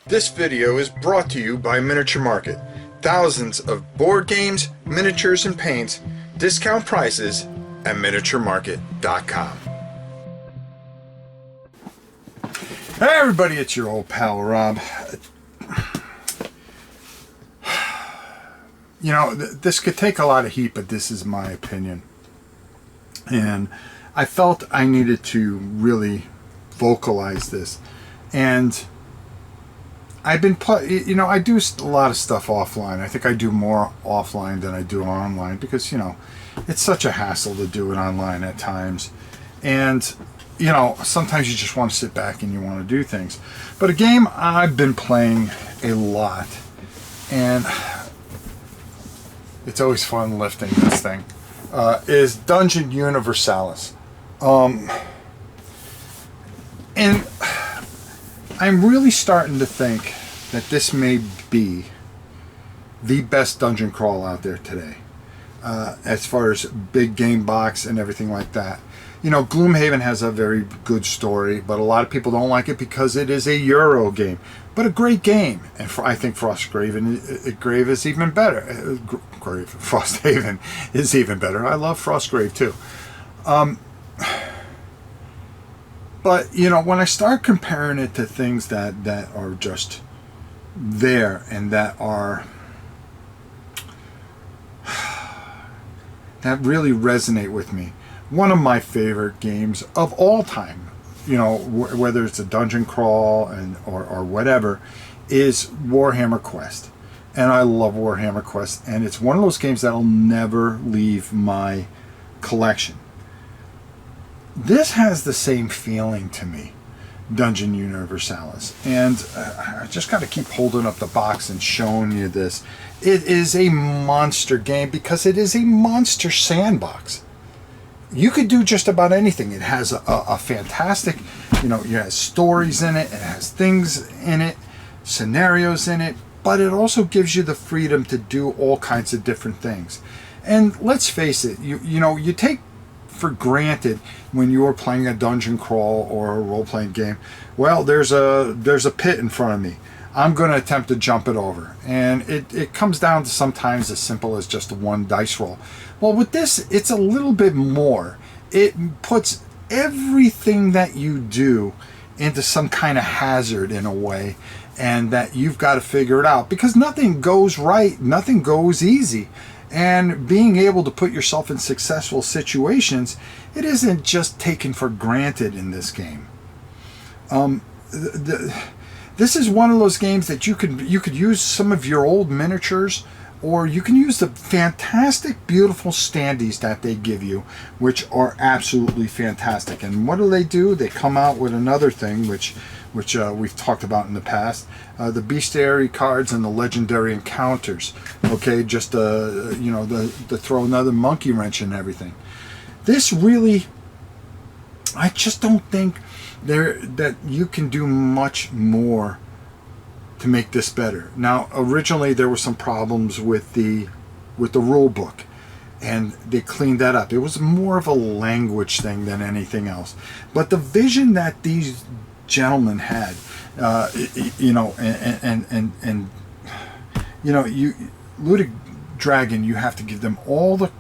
This video is brought to you by Miniature Market. Thousands of board games, miniatures, and paints, discount prices at miniaturemarket.com. Hey everybody, it's your old pal Rob. You know, this could take a lot of heat, but this is my opinion. And I felt I needed to really vocalize this. And I've been, I do a lot of stuff offline. I think I do more offline than I do online because, it's such a hassle to do it online at times. And, sometimes you just want to sit back and you want to do things. But a game I've been playing a lot, and it's always fun lifting this thing, is Dungeon Universalis. And I'm really starting to think that this may be the best dungeon crawl out there today, as far as big game box and everything like that. Gloomhaven has a very good story, but a lot of people don't like it because it is a Euro game, but a great game. And I think Frostgrave is even better. Frosthaven is even better. I love Frostgrave too. But, when I start comparing it to things that are just there and that really resonate with me, one of my favorite games of all time, whether it's a dungeon crawl or whatever, is Warhammer Quest. And I love Warhammer Quest, and it's one of those games that'll never leave my collection. This has the same feeling to me, Dungeon Universalis, and I just got to keep holding up the box and showing you this. It is a monster game because it is a monster sandbox. You could do just about anything. It has a fantastic, it has stories in it, it has things in it, scenarios in it, but it also gives you the freedom to do all kinds of different things. And let's face it, you take for granted when you're playing a dungeon crawl or a role-playing game, well, there's a pit in front of me. I'm going to attempt to jump it over. And it comes down to sometimes as simple as just one dice roll. Well, with this, it's a little bit more. It puts everything that you do into some kind of hazard in a way, and that you've got to figure it out because nothing goes right, nothing goes easy. And being able to put yourself in successful situations, it isn't just taken for granted in this game. This is one of those games that you could use some of your old miniatures, or you can use the fantastic, beautiful standees that they give you, which are absolutely fantastic. And what do? They come out with another thing, which we've talked about in the past, the bestiary cards and the legendary encounters. Okay, just to throw another monkey wrench in everything. This really, I just don't think that you can do much more to make this better. Now, originally there were some problems with the rule book, and they cleaned that up. It was more of a language thing than anything else. But the vision that these gentlemen had, Ludic Dragon, you have to give them all the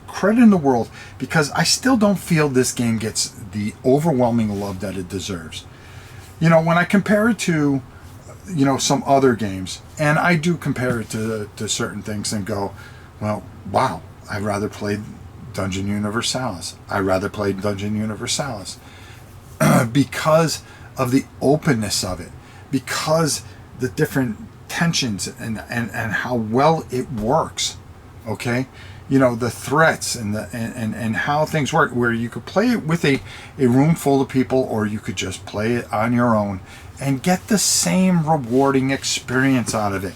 credit in the world, because I still don't feel this game gets the overwhelming love that it deserves. When I compare it to some other games, and I do compare it to certain things and go, well, wow, I'd rather play Dungeon Universalis. I'd rather play Dungeon Universalis because of the openness of it, because the different tensions and how well it works. Okay, the threats and how things work, where you could play it with a room full of people, or you could just play it on your own and get the same rewarding experience out of it.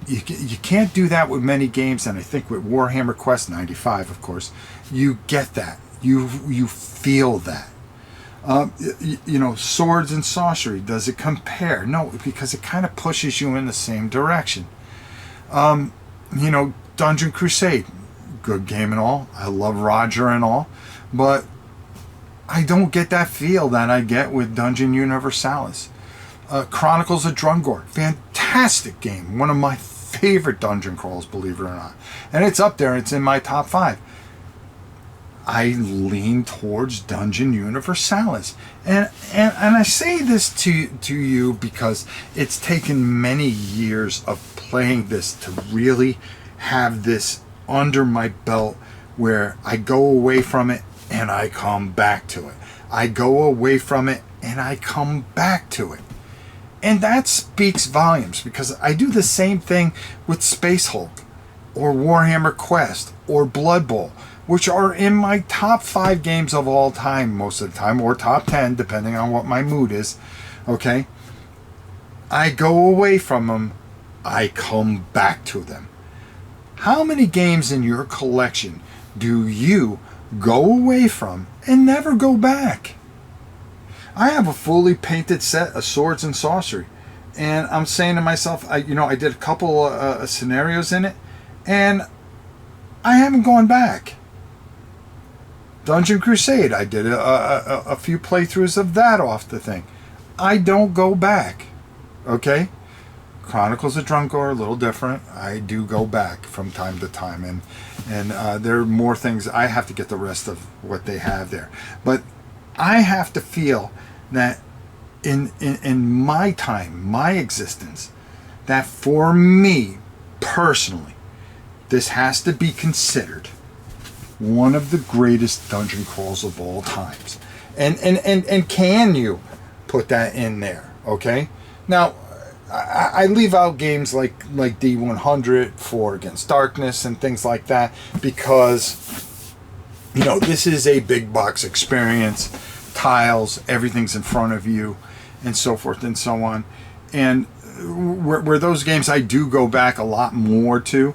You can't do that with many games, and I think with Warhammer Quest 95, of course, you get that. You feel that. Swords and sorcery, does it compare? No, because it kind of pushes you in the same direction. Dungeon Crusade, good game and all. I love Roger and all, but I don't get that feel that I get with Dungeon Universalis. Chronicles of Drungor, fantastic game, one of my favorite dungeon crawls, believe it or not, and it's up there. It's in my top 5. I lean towards Dungeon Universalis, and I say this to you because it's taken many years of playing this to really have this under my belt, where I go away from it and I come back to it. I go away from it and I come back to it. And that speaks volumes, because I do the same thing with Space Hulk or Warhammer Quest or Blood Bowl, which are in my top 5 games of all time most of the time, or top 10, depending on what my mood is. Okay? I go away from them, I come back to them. How many games in your collection do you go away from and never go back? I have a fully painted set of Swords and Sorcery, and I'm saying to myself, I did a couple scenarios in it, and I haven't gone back. Dungeon Crusade, I did a few playthroughs of that off the thing. I don't go back. Okay? Chronicles of Drungor, a little different. I do go back from time to time, and there are more things. I have to get the rest of what they have there. But I have to feel that in my time, my existence, that for me personally, this has to be considered one of the greatest dungeon crawls of all times. And can you put that in there? Okay? Now, I leave out games like D100, 4 Against Darkness, and things like that, because this is a big box experience. Tiles, everything's in front of you, and so forth and so on. And where those games I do go back a lot more to,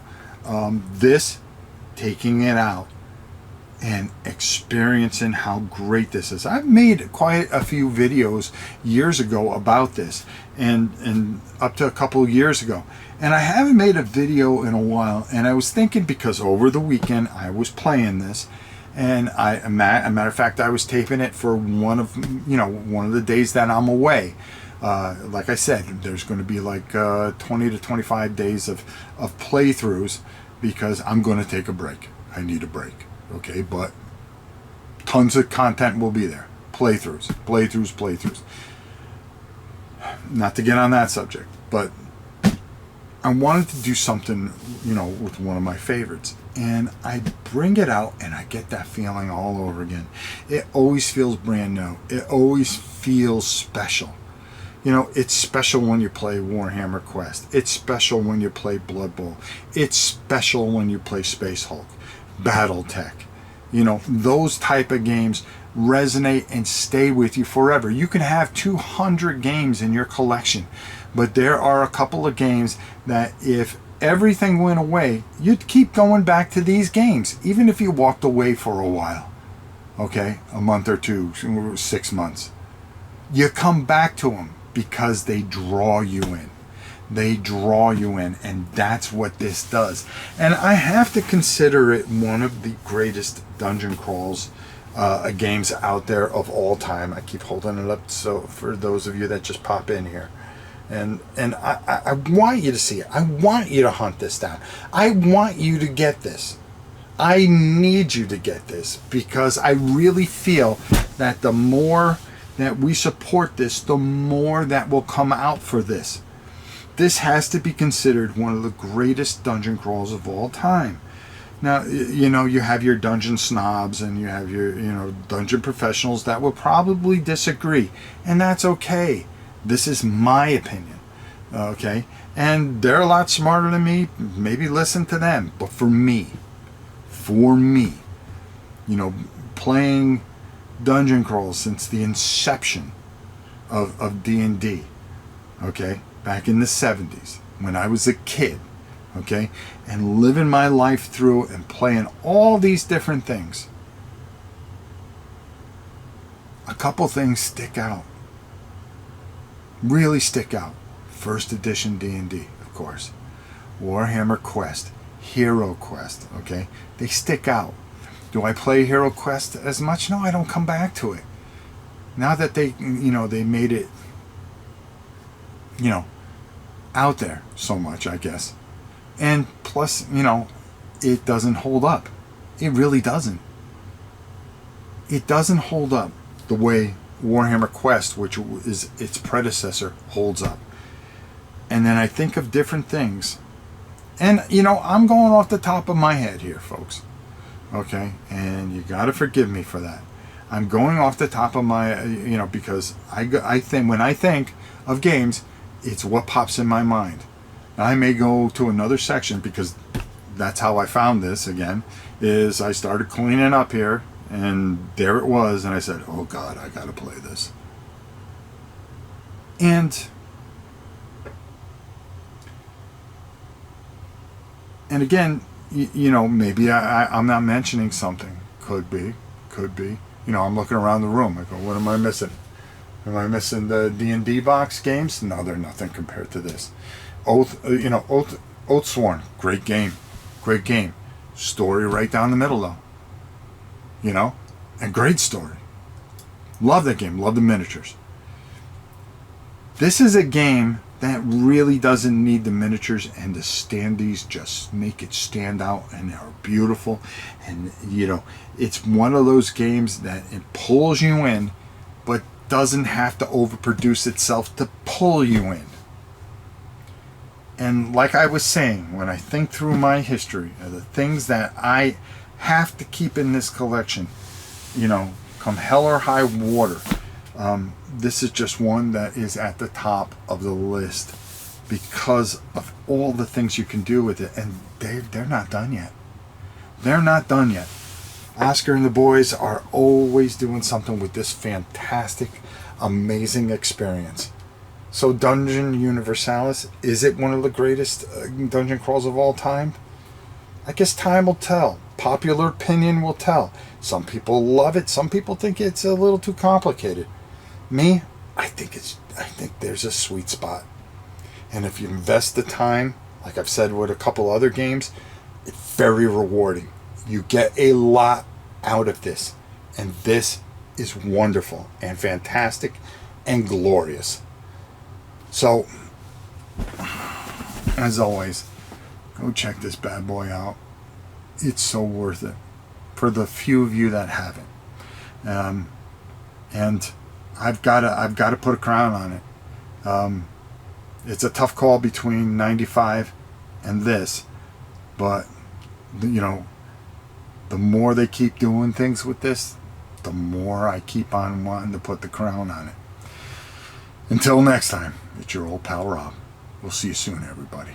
this, taking it out and experiencing how great this is. I've made quite a few videos years ago about this, and up to a couple of years ago, and I haven't made a video in a while. And I was thinking, because over the weekend I was playing this, and a matter of fact, I was taping it for one of the days that I'm away. Like I said, there's going to be like 20 to 25 days of playthroughs, because I'm going to take a break. I need a break. Okay, but tons of content will be there. Playthroughs. Not to get on that subject, but I wanted to do something, with one of my favorites. And I bring it out and I get that feeling all over again. It always feels brand new. It always feels special. It's special when you play Warhammer Quest. It's special when you play Blood Bowl. It's special when you play Space Hulk, Battletech. Those type of games resonate and stay with you forever. You can have 200 games in your collection, but there are a couple of games that if everything went away, you'd keep going back to these games, even if you walked away for a while. Okay, a month or 2, 6 months. You come back to them because they draw you in. And that's what this does. And I have to consider it one of the greatest dungeon crawls games out there of all time. I keep holding it up so for those of you that just pop in here. And I want you to see it. I want you to hunt this down. I want you to get this. I need you to get this, because I really feel that the more that we support this, the more that will come out for this. This has to be considered one of the greatest dungeon crawls of all time. Now, you have your dungeon snobs and you have your, dungeon professionals that will probably disagree, and that's okay. This is my opinion, okay? And they're a lot smarter than me. Maybe listen to them. But for me, playing dungeon crawls since the inception of D&D, okay, back in the 70s, when I was a kid, okay, and living my life through and playing all these different things, a couple things stick out. Really stick out. First edition D&D, of course. Warhammer Quest, Hero Quest, okay? They stick out. Do I play Hero Quest as much? No, I don't come back to it. Now that they made it you know, out there so much, I guess. And plus, it doesn't hold up. It really doesn't. It doesn't hold up the way Warhammer Quest, which is its predecessor, holds up. And then I think of different things. And, I'm going off the top of my head here, folks. Okay? And you got to forgive me for that. I'm going off the top of my, because I think, when I think of games, it's what pops in my mind. Now, I may go to another section, because that's how I found this again, is I started cleaning up here, and there it was, and I said, oh God, I got to play this. And again, maybe I'm not mentioning something. Could be. I'm looking around the room. I go, what am I missing? Am I missing the D&D box games? No, they're nothing compared to this. Oathsworn, great game. Story right down the middle, though. And great story. Love that game. Love the miniatures. This is a game that really doesn't need the miniatures, and the standees just make it stand out, and they're beautiful. And, it's one of those games that it pulls you in, but doesn't have to overproduce itself to pull you in. And like I was saying, when I think through my history, the things that I have to keep in this collection, come hell or high water, this is just one that is at the top of the list because of all the things you can do with it. And they're not done yet. Oscar and the boys are always doing something with this fantastic, amazing experience. So Dungeon Universalis, is it one of the greatest dungeon crawls of all time? I guess time will tell. Popular opinion will tell. Some people love it. Some people think it's a little too complicated. Me, I think there's a sweet spot. And if you invest the time, like I've said with a couple other games, it's very rewarding. You get a lot out of this. And this is wonderful and fantastic and glorious. So, as always, go check this bad boy out. It's so worth it for the few of you that haven't. And I've got to put a crown on it. It's a tough call between 95 and this, but the more they keep doing things with this, the more I keep on wanting to put the crown on it. Until next time, it's your old pal Rob. We'll see you soon, everybody.